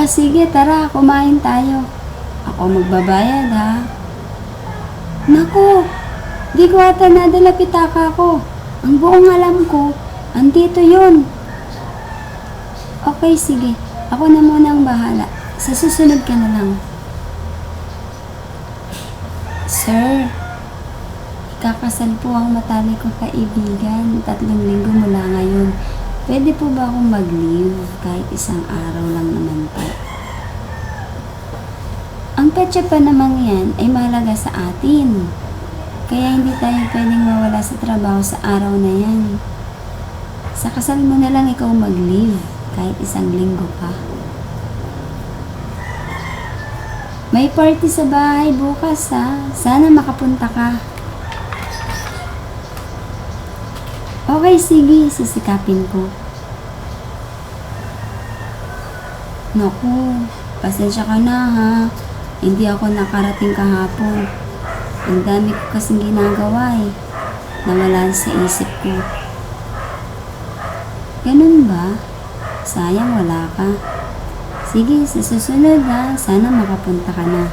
Sige, tara, kumain tayo. Ako magbabayad, ha? Naku, di ko ata nadala pitaka ko. Ang buong alam ko, andito yun. Okay, sige. Ako na muna ang bahala. Sa susunod ka na lang. Sir, ikakasal po ang matalik kong kaibigan. 3 linggo mula ngayon. Pwede po ba akong mag-leave kahit isang araw lang naman po? Ang petsa pa naman yan ay mahalaga sa atin. Kaya hindi tayo pwedeng mawala sa trabaho sa araw na yan. Sa kasal mo na lang ikaw mag-leave kahit isang linggo pa. May party sa bahay bukas, ha? Sana makapunta ka. Okay, sige, sisikapin ko. Naku, pasensya ka na, ha? Hindi ako nakarating kahapon. Ang dami ko kasing ginagawa, nawala sa isip ko. Ganun ba? Sayang wala ka. Sige, sa susunod, ha? Sana makapunta ka na.